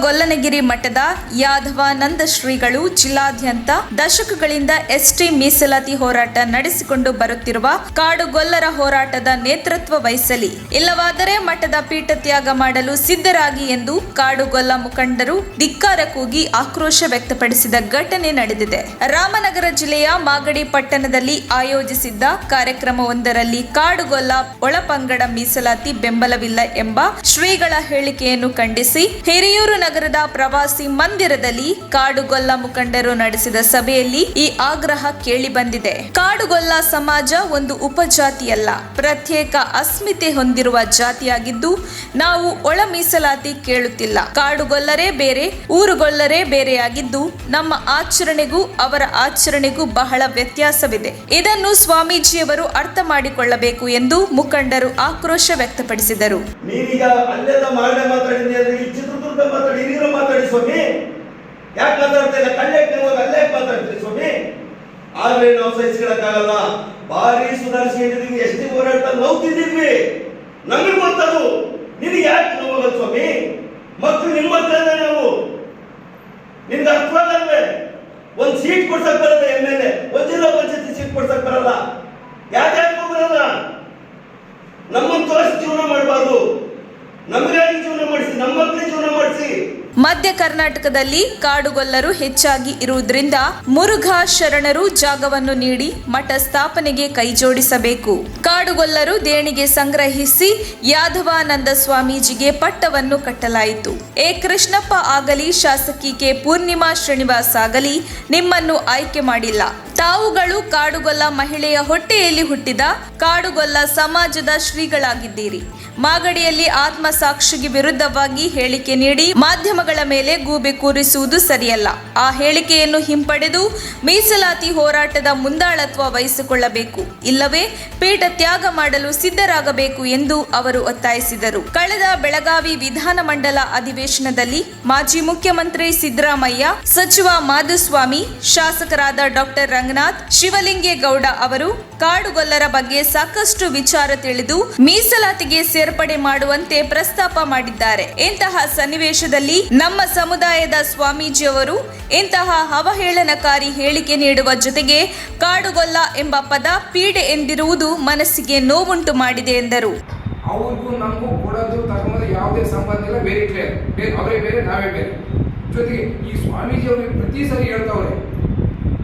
ಗೊಲ್ಲನಗಿರಿ ಮಠದ ಯಾದವಾನಂದ ಶ್ರೀಗಳು ಜಿಲ್ಲಾದ್ಯಂತ ದಶಕಗಳಿಂದ ಎಸ್ಟಿ ಮೀಸಲಾತಿ ಹೋರಾಟ ನಡೆಸಿಕೊಂಡು ಬರುತ್ತಿರುವ ಕಾಡುಗೊಲ್ಲರ ಹೋರಾಟದ ನೇತೃತ್ವ ವಹಿಸಲಿ, ಇಲ್ಲವಾದರೆ ಮಠದ ಪೀಠ ತ್ಯಾಗ ಮಾಡಲು ಸಿದ್ಧರಾಗಿ ಎಂದು ಕಾಡುಗೊಲ್ಲ ಮುಖಂಡರು ಧಿಕ್ಕಾರ ಕೂಗಿ ಆಕ್ರೋಶ ವ್ಯಕ್ತಪಡಿಸಿದ ಘಟನೆ ನಡೆದಿದೆ. ರಾಮನಗರ ಜಿಲ್ಲೆಯ ಮಾಗಡಿ ಪಟ್ಟಣದಲ್ಲಿ ಆಯೋಜಿಸಿದ್ದ ಕಾರ್ಯಕ್ರಮವೊಂದರಲ್ಲಿ ಕಾಡುಗೊಲ್ಲ ಒಳಪಂಗಡ ಮೀಸಲಾತಿ ಬೆಂಬಲವಿಲ್ಲ ಎಂಬ ಶ್ರೀಗಳ ಹೇಳಿಕೆಯನ್ನು ಖಂಡಿಸಿ ಹಿರಿಯೂರು ನಗರದ ಪ್ರವಾಸಿ ಮಂದಿರದಲ್ಲಿ ಕಾಡುಗೊಲ್ಲ ಮುಖಂಡರು ನಡೆಸಿದ ಸಭೆಯಲ್ಲಿ ಈ ಆಗ್ರಹ ಕೇಳಿ ಬಂದಿದೆ. ಕಾಡುಗೊಲ್ಲ ಸಮಾಜ ಒಂದು ಉಪಜಾತಿಯಲ್ಲ, ಪ್ರತ್ಯೇಕ ಅಸ್ಮಿತೆ ಹೊಂದಿರುವ ಜಾತಿಯಾಗಿದ್ದು ನಾವು ಒಳ ಮೀಸಲಾತಿ ಕೇಳುತ್ತಿಲ್ಲ. ಕಾಡುಗೊಲ್ಲರೇ ಬೇರೆ, ಊರುಗೊಲ್ಲರೇ ಬೇರೆಯಾಗಿದ್ದು ನಮ್ಮ ಆಚರಣೆಗೂ ಅವರ ಆಚರಣೆಗೂ ಬಹಳ ವ್ಯತ್ಯಾಸವಿದೆ. ಇದನ್ನು ಸ್ವಾಮೀಜಿಯವರು ಅರ್ಥ ಮಾಡಿಕೊಳ್ಳಬೇಕು ಎಂದು ಮುಖಂಡರು ಆಕ್ರೋಶ ವ್ಯಕ್ತಪಡಿಸಿದರು. ಮಾತಾಡಿ ಹಿರಿಯರು ಮಾತಾಡಿ ಸ್ವಾಮಿ, ಯಾಕೆ ಮಾತಾಡ್ತಾ ಇಲ್ಲ? ಕಳ್ಳೆಕ್ ಅಲ್ಲೇ ಮಾತಾಡ್ತೀರಿ ಸ್ವಾಮಿ. ಆದ್ರೆ ನಾವು ಸಹಿಸ್ಕೊಳಕ್ಕಾಗಲ್ಲ. ಭಾರಿ ಸುಧಾರಿಸಿದ್ದೀವಿ, ಎಷ್ಟಿ ಹೋರಾಟ ನೋಡ್ತಿದ್ದೀವಿ, ನಮಗೆ ಗೊತ್ತದು. ನಿನಗೆ ಯಾಕೆ ನೋವಲ್ಲ ಸ್ವಾಮಿ? ಮಕ್ಕಳು ನಿಮ್ಮ ಮಕ್ಕಳನ್ನ ನಾವು ನಿನ್ಗೆ ಅರ್ಥವಾಗಲ್ವೇ? ಒಂದ್ ಸೀಟ್ ಕೊಡ್ಸಕ್ ಬರಲ್ಲ, MLA ಒಂದ್ ಜಿಲ್ಲಾ ಪಂಚಾಯತಿ ಸೀಟ್ ಕೊಡ್ಸಕ್ ಬರಲ್ಲ. ಯಾಕೆ ಬರಲ್ಲ? ನಮ್ಮನ್ನು ತೋರಿಸಿ ಜೀವನ ಮಾಡಬಾರ್ದು, ನಮಗಾಗಿ ಜೀವನ ಮಾಡಿಸಿ, ನಮ್ಮ ಮಕ್ಕಳಿಗೆ ಜೀವನ ಮಾಡಿಸಿ. ಮಧ್ಯ ಕರ್ನಾಟಕದಲ್ಲಿ ಕಾಡುಗೊಲ್ಲರು ಹೆಚ್ಚಾಗಿ ಇರುವುದರಿಂದ ಮುರುಘಾ ಶರಣರು ಜಾಗವನ್ನು ನೀಡಿ ಮಠ ಸ್ಥಾಪನೆಗೆ ಕೈಜೋಡಿಸಬೇಕು. ಕಾಡುಗೊಲ್ಲರು ದೇಣಿಗೆ ಸಂಗ್ರಹಿಸಿ ಯಾದವಾನಂದ ಸ್ವಾಮೀಜಿಗೆ ಪಟ್ಟವನ್ನು ಕಟ್ಟಲಾಯಿತು. ಎ ಕೃಷ್ಣಪ್ಪ ಆಗಲಿ, ಶಾಸಕಿ ಕೆ ಪೂರ್ಣಿಮಾ ಶ್ರೀನಿವಾಸ್ ಆಗಲಿ ನಿಮ್ಮನ್ನು ಆಯ್ಕೆ ಮಾಡಿಲ್ಲ. ತಾವುಗಳು ಕಾಡುಗೊಲ್ಲ ಮಹಿಳೆಯ ಹೊಟ್ಟೆಯಲ್ಲಿ ಹುಟ್ಟಿದ ಕಾಡುಗೊಲ್ಲ ಸಮಾಜದ ಶ್ರೀಗಳಾಗಿದ್ದೀರಿ. ಮಾಗಡಿಯಲ್ಲಿ ಆತ್ಮಸಾಕ್ಷಿಗೆ ವಿರುದ್ಧವಾಗಿ ಹೇಳಿಕೆ ನೀಡಿ ಮಾಧ್ಯಮಗಳ ಮೇಲೆ ಗೂಬೆ ಕೂರಿಸುವುದು ಸರಿಯಲ್ಲ. ಆ ಹೇಳಿಕೆಯನ್ನು ಹಿಂಪಡೆದು ಮೀಸಲಾತಿ ಹೋರಾಟದ ಮುಂದಾಳತ್ವ ವಹಿಸಿಕೊಳ್ಳಬೇಕು, ಇಲ್ಲವೇ ಪೀಠ ತ್ಯಾಗ ಮಾಡಲು ಸಿದ್ಧರಾಗಬೇಕು ಎಂದು ಅವರು ಒತ್ತಾಯಿಸಿದರು. ಕಳೆದ ಬೆಳಗಾವಿ ವಿಧಾನಮಂಡಲ ಅಧಿವೇಶನದಲ್ಲಿ ಮಾಜಿ ಮುಖ್ಯಮಂತ್ರಿ ಸಿದ್ದರಾಮಯ್ಯ, ಸಚಿವ ಮಾಧುಸ್ವಾಮಿ, ಶಾಸಕರಾದ ಡಾಕ್ಟರ್ ರಂಗನಾಥ್, ಶಿವಲಿಂಗೇಗೌಡ ಅವರು ಕಾಡುಗೊಲ್ಲರ ಬಗ್ಗೆ ಸಾಕಷ್ಟು ವಿಚಾರ ತಿಳಿದು ಮೀಸಲಾತಿಗೆ ಸೇರ್ಪಡೆ ಮಾಡುವಂತೆ ಪ್ರಸ್ತಾಪ ಮಾಡಿದ್ದಾರೆ. ಇಂತಹ ಸನ್ನಿವೇಶದಲ್ಲಿ ನಮ್ಮ ಸಮುದಾಯದ ಸ್ವಾಮೀಜಿಯವರು ಇಂತಹ ಅವಹೇಳನಕಾರಿ ಹೇಳಿಕೆ ನೀಡುವ ಜೊತೆಗೆ ಕಾಡುಗೊಲ್ಲ ಎಂಬ ಪದ ಪೀಡೆ ಎಂದಿರುವುದು ಮನಸ್ಸಿಗೆ ನೋವುಂಟು ಮಾಡಿದೆ ಎಂದರು. ಅವ್ರಿಗೂ ನಮಗೂ ಕೊಡೋದು ತಗೊಂಡು ಯಾವುದೇ ಸಂಬಂಧ ಇಲ್ಲ, ಬೇರೆ ಅವರೇ ಬೇರೆ ನಾವೇ ಬೇರೆ. ಜೊತೆಗೆ ಈ ಸ್ವಾಮೀಜಿಯವರು ಪ್ರತಿ ಸರಿ ಹೇಳ್ತಾವ್ರೆ,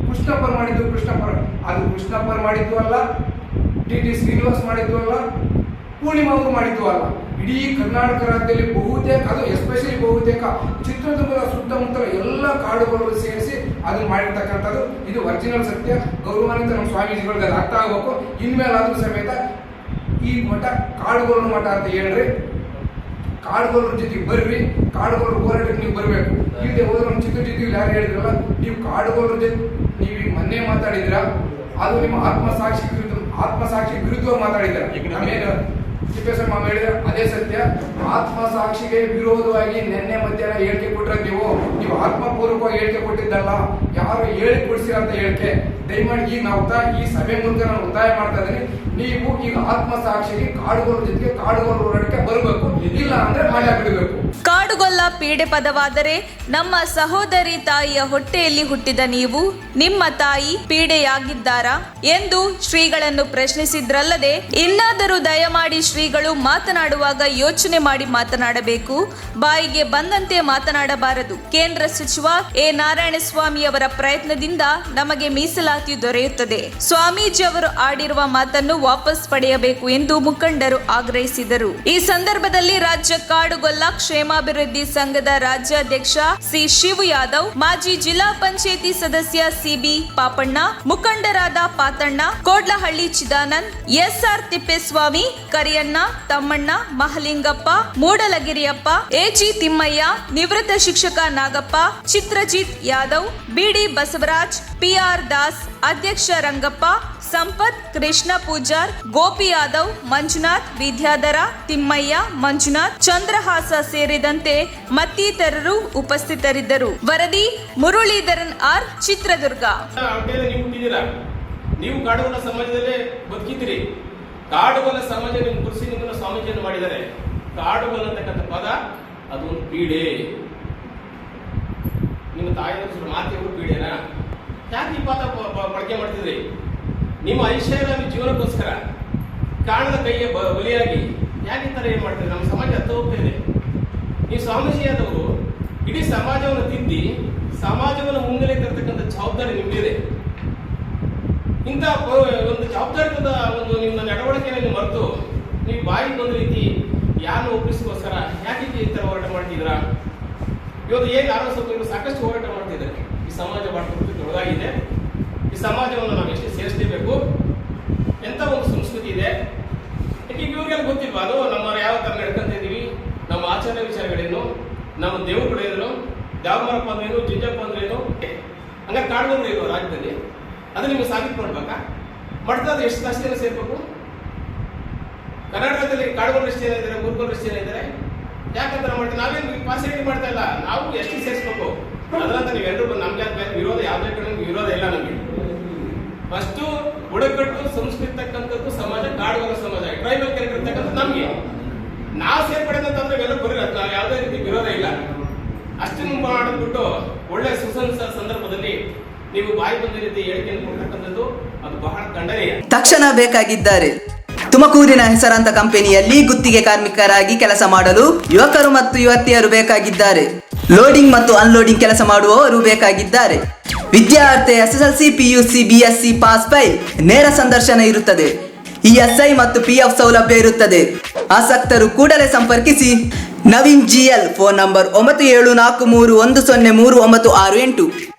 ಕೃಷ್ಣಪ್ಪರ್ ಮಾಡಿದ್ದು ಕೃಷ್ಣಪ್ಪರ್, ಅದು ಕೃಷ್ಣಪ್ಪರ್ ಮಾಡಿದ್ದು ಅಲ್ಲ, ಟಿ ಶ್ರೀನಿವಾಸ್ ಮಾಡಿದ್ದು ಅಲ್ಲ, ಪೂರ್ಣಿಮಾ ಅವರು ಮಾಡಿದ್ದು ಅಲ್ಲ. ಇಡೀ ಕರ್ನಾಟಕ ರಾಜ್ಯದಲ್ಲಿ ಬಹುತೇಕ, ಅದು ಎಸ್ಪೆಷಲಿ ಬಹುತೇಕ ಚಿತ್ರದುರ್ಗದ ಸುತ್ತಮುತ್ತಲ ಎಲ್ಲ ಕಾಡುಗೊಲ್ಲರು ಸೇರಿಸಿ ಅದನ್ನು ಮಾಡಿರ್ತಕ್ಕಂಥದ್ದು. ಇದು ಒರಿಜಿನಲ್ ಸತ್ಯ. ಗೌರವಾನ್ವಿತ ನಮ್ಮ ಸ್ವಾಮೀಜಿಗಳಿಗೆ ಅದು ಅರ್ಥ ಆಗಬೇಕು. ಇನ್ಮೇಲಾದ್ರೂ ಸಮೇತ ಈ ಮಠ ಕಾಡುಗೊಲ್ಲರ ಮಠ ಅಂತ ಹೇಳ್ರಿ, ಕಾಡುಗೊಲ್ಲರ ಜೊತೆಗೆ ಬರ್ರಿ, ಕಾಡುಗೊಲ್ಲರ ಹೋರಾಟಕ್ಕೆ ನೀವು ಬರಬೇಕು. ಇಲ್ಲದೆ ಹೋದ್ರೆ ನಮ್ಮ ಚಿತ್ರಜಿದ್ದಿಗೆ ಯಾರು ಹೇಳಿದ್ರಲ್ಲ, ನೀವು ಕಾಡುಗೊಲ್ಲರ ಜೊತೆ ನೀವು ಈಗ ಮೊನ್ನೆ ಮಾತಾಡಿದ್ರ, ಅದು ನಿಮ್ಮ ಆತ್ಮಸಾಕ್ಷಿ ವಿರುದ್ಧವಾಗಿ ಮಾತಾಡಿದ್ರ. ತಿಪ್ಪೇಸ್ವಾಮಿ ಹೇಳಿದ್ರೆ ಅದೇ ಸತ್ಯ. ಆತ್ಮಸಾಕ್ಷಿಗೆ ವಿರೋಧವಾಗಿ ನಿನ್ನೆ ಮಧ್ಯಾಹ್ನ ಹೇಳಿಕೆ ಕೊಟ್ಟರೆ ನೀವು ಆತ್ಮಪೂರ್ವಕವಾಗಿ ಹೇಳಿಕೆ ಕೊಟ್ಟಿದ್ದಲ್ಲ, ಯಾರು ಹೇಳಿ ಕೊಡಿಸಿರಂತ ಹೇಳಿಕೆ. ದಯಮಾಡಿ ಈಗ ನಾವು ಈ ಸಭೆ ಮೂಲಕ ನಾನು ಒತ್ತಾಯ ಮಾಡ್ತಾ ಇದ್ದೀನಿ, ನೀವು ಈಗ ಆತ್ಮಸಾಕ್ಷಿಗೆ ಕಾಡುಗೊಲ್ಲರ ಜೊತೆಗೆ ಕಾಡುಗೊಲ್ಲರ ಹೋರಾಟಕ್ಕೆ ಬರಬೇಕು, ಇಲ್ಲ ಅಂದ್ರೆ ಮಳೆ ಬಿಡಬೇಕು. ಕಾಡುಗೊಲ್ಲ ಪೀಡೆ ಪದವಾದರೆ ನಮ್ಮ ಸಹೋದರಿ ತಾಯಿಯ ಹೊಟ್ಟೆಯಲ್ಲಿ ಹುಟ್ಟಿದ ನೀವು ನಿಮ್ಮ ತಾಯಿ ಪೀಡೆಯಾಗಿದ್ದಾರಾ ಎಂದು ಶ್ರೀಗಳನ್ನು ಪ್ರಶ್ನಿಸಿದ್ರಲ್ಲದೆ, ಇನ್ನಾದರೂ ದಯಮಾಡಿ ಶ್ರೀಗಳು ಮಾತನಾಡುವಾಗ ಯೋಚನೆ ಮಾಡಿ ಮಾತನಾಡಬೇಕು, ಬಾಯಿಗೆ ಬಂದಂತೆ ಮಾತನಾಡಬಾರದು. ಕೇಂದ್ರ ಸಚಿವ ಎ ನಾರಾಯಣಸ್ವಾಮಿ ಅವರ ಪ್ರಯತ್ನದಿಂದ ನಮಗೆ ಮೀಸಲಾತಿ ದೊರೆಯುತ್ತದೆ. ಸ್ವಾಮೀಜಿ ಅವರು ಆಡಿರುವ ಮಾತನ್ನು ವಾಪಸ್ ಪಡೆಯಬೇಕು ಎಂದು ಮುಖಂಡರು ಆಗ್ರಹಿಸಿದರು. ಈ ಸಂದರ್ಭದಲ್ಲಿ ರಾಜ್ಯ ಕಾಡುಗೊಲ್ಲ ಕ್ಷೇಮಾಭಿವೃದ್ಧಿ ಸಂಘದ ರಾಜ್ಯಾಧ್ಯಕ್ಷ ಸಿ ಶಿವು ಯಾದವ್, ಮಾಜಿ ಜಿಲ್ಲಾ ಪಂಚಾಯಿತಿ ಸದಸ್ಯ ಸಿಬಿ ಪಾಪಣ್ಣ, ಮುಖಂಡರಾದ ಪಾತಣ್ಣ, ಕೋಡ್ಲಹಳ್ಳಿ ಚಿದಾನಂದ್, ಎಸ್ಆರ್ ತಿಪ್ಪೇಸ್ವಾಮಿ, ಕರಿಯಣ್ಣ, ತಮ್ಮಣ್ಣ, ಮಹಲಿಂಗಪ್ಪ, ಮೂಡಲಗಿರಿಯಪ್ಪ, ಎಜಿ ತಿಮ್ಮಯ್ಯ, ನಿವೃತ್ತ ಶಿಕ್ಷಕ ನಾಗಪ್ಪ, ಚಿತ್ರಜಿತ್ ಯಾದವ್, ಬಿಡಿ ಬಸವರಾಜ್, ಪಿಆರ್ ದಾಸ್, ಅಧ್ಯಕ್ಷ ರಂಗಪ್ಪ, ಸಂಪತ್, ಕೃಷ್ಣ ಪೂಜಾರ್, ಗೋಪಿ ಯಾದವ್, ಮಂಜುನಾಥ್, ವಿದ್ಯಾಧರ, ತಿಮ್ಮಯ್ಯ, ಮಂಜುನಾಥ್, ಚಂದ್ರಹಾಸ ಸೇರಿದಂತೆ ಮತ್ತಿತರರು ಉಪಸ್ಥಿತರಿದ್ದರು. ವರದಿ ಮುರಳೀಧರನ್ ಆರ್, ಚಿತ್ರದುರ್ಗ. ನೀವು ಕಾಡುಗೊಲ್ಲ ಸಮಾಜದಲ್ಲೇ ಬದುಕಿದ್ದೀರಿ. ಕಾಡುಗೊಲ್ಲ ಸಮಾಜ ನಿಮ್ಮ ಗುರುಸಿ ನಿಮ್ಮನ್ನು ಸ್ವಾಮೀಜಿಯನ್ನು ಮಾಡಿದ್ದಾರೆ. ಕಾಡುಗೊಲ್ಲ ಅಂತಕ್ಕಂಥ ಪದ ಅದು ಒಂದು ಪೀಡೆ. ನಿಮ್ಮ ತಾಯಿಯವರು ಮಾತಿಯವರು ಪೀಡೆನಾ? ಯಾಕೆ ಈ ಪಾತ್ರ ಬಳಕೆ ಮಾಡ್ತಿದ್ರಿ? ನಿಮ್ಮ ಐಶ್ವರ್ಯ ಜೀವನಕ್ಕೋಸ್ಕರ ಕಾಣದ ಕೈಗೆ ಬಲಿಯಾಗಿ ಯಾಕೆ ಈ ಥರ ಏನು ಮಾಡ್ತಿದ್ರಿ? ನಮ್ಮ ಸಮಾಜ ಹತ್ತ ಹೋಗ್ತಾ ಇದೆ. ನೀವು ಸ್ವಾಮೀಜಿಯಾದವರು ಇಡೀ ಸಮಾಜವನ್ನು ತಿದ್ದಿ ಸಮಾಜವನ್ನು ಮುಂದೆ ತರ್ತಕ್ಕಂಥ ಜವಾಬ್ದಾರಿ ನಿಮ್ಮದಿದೆ. ಇಂಥ ಒಂದು ಜವಾಬ್ದಾರಿದ ಒಂದು ನಿಮ್ಮ ನಡವಳಿಕೆಯನ್ನು ನೀವು ಮರೆತು ನೀವು ಬಾಯಿಗೆ ಒಂದು ರೀತಿ ಯಾರನ್ನು ಒಪ್ಪಿಸೋಸ್ಕರ ಯಾಕೆ ಈ ಥರ ಹೋರಾಟ ಮಾಡ್ತಿದ್ದೀರಾ? ಇವತ್ತು ಹೇಗೆ ಆರೋಗ್ಯ ಸಾಕಷ್ಟು ಹೋರಾಟ ಮಾಡ್ತಿದ್ದಾರೆ. ಈ ಸಮಾಜ ಬಹಳ ದೊಡ್ಡದಾಗಿದೆ. ಈ ಸಮಾಜವನ್ನು ನಾವು ಎಷ್ಟು ಸೇರಿಸಲೇಬೇಕು, ಎಂಥ ಒಂದು ಸಂಸ್ಕೃತಿ ಇದೆ. ಈಗ ಇವ್ರಿಗೆಲ್ಲ ಗೊತ್ತಿಲ್ವಾ ಅದು ನಮ್ಮ ಯಾವ ಥರ ನಡ್ಕೊಂತಿದ್ದೀವಿ, ನಮ್ಮ ಆಚಾರ ವಿಚಾರಗಳೇನು, ನಮ್ಮ ದೇವರುಗಳೇನು, ದ್ಯಾವಮರಪ್ಪ ಅಂದ್ರೇನು, ಜಿಂಜಪ್ಪ ಅಂದ್ರೇನು, ಹಂಗಾರೆ ಕಾಡುಗಳು ಇರೋ ರಾಜ್ಯದಲ್ಲಿ ಅದು ನಿಮಗೆ ಸಾಬೀತು ಮಾಡ್ಬೇಕಾ? ಮಠದ ಎಷ್ಟು ಜಾಸ್ತಿ ಜನ ಸೇರ್ಬೇಕು? ಕರ್ನಾಟಕದಲ್ಲಿ ಕಾಡುಗಳು ಎಷ್ಟು ಜನ ಇದ್ದಾರೆ, ಗುರುಗಳು ಎಷ್ಟು ಜನ ಇದ್ದಾರೆ? ಯಾಕಂತ ಮಾಡ್ತೀವಿ ನಾವೇನು ಪಾಸಿಟಿವ್ ಮಾಡ್ತಾ ಇಲ್ಲ, ನಾವು ಎಷ್ಟು ಸೇರಿಸ್ಬೇಕು ಅದರಂತ ನೀವೆಲ್ಲರೂ ನಮ್ಗೆ ವಿರೋಧ ಯಾವುದೇ ಕಡೆ ವಿರೋಧ ಇಲ್ಲ. ನಮಗೆ ಫಸ್ಟು ಬುಡಕಟ್ಟು ಸಂಸ್ಕೃತಕ್ಕಂಥದ್ದು ಸಮಾಜ, ಕಾಡುಗಳ ಸಮಾಜ, ಟ್ರೈಬಲ್ ಕ್ಯಾರೆಕ್ಟರ್ ಇರ್ತಕ್ಕಂಥದ್ದು ನಮಗೆ ನಾವು ಸೇರ್ಪಡೆದಂತಂದ್ರೆ ಇವೆಲ್ಲ ಬರೀರತ್ತೆ. ನಾವು ಯಾವುದೇ ರೀತಿ ವಿರೋಧ ಇಲ್ಲ. ಅಷ್ಟನ್ನು ಮಾಡಿದ್ಬಿಟ್ಟು ಒಳ್ಳೆ ಸುಸಂಸ ಸಂದರ್ಭದಲ್ಲಿ ನೀವು ಬಾಯಿ ಬಂದ ರೀತಿ ಹೇಳಿಕೆಯನ್ನು ಕೊಡ್ತಕ್ಕಂಥದ್ದು ಅದು ಬಹಳ ಖಂಡನೀಯ. ತಕ್ಷಣ ಬೇಕಾಗಿದ್ದಾರೆ. ತುಮಕೂರಿನ ಹೆಸರಾಂತ ಕಂಪನಿಯಲ್ಲಿ ಗುತ್ತಿಗೆ ಕಾರ್ಮಿಕರಾಗಿ ಕೆಲಸ ಮಾಡಲು ಯುವಕರು ಮತ್ತು ಯುವತಿಯರು ಬೇಕಾಗಿದ್ದಾರೆ. ಲೋಡಿಂಗ್ ಮತ್ತು ಅನ್ಲೋಡಿಂಗ್ ಕೆಲಸ ಮಾಡುವವರು ಬೇಕಾಗಿದ್ದಾರೆ. ವಿದ್ಯಾರ್ಥಿ SSLC, PUC, BSc pass file. ನೇರ ಸಂದರ್ಶನ ಇರುತ್ತದೆ. ESI ಮತ್ತು PF ಸೌಲಭ್ಯ ಇರುತ್ತದೆ. ಆಸಕ್ತರು ಕೂಡಲೇ ಸಂಪರ್ಕಿಸಿ. Naveen GL, phone number 9743103968.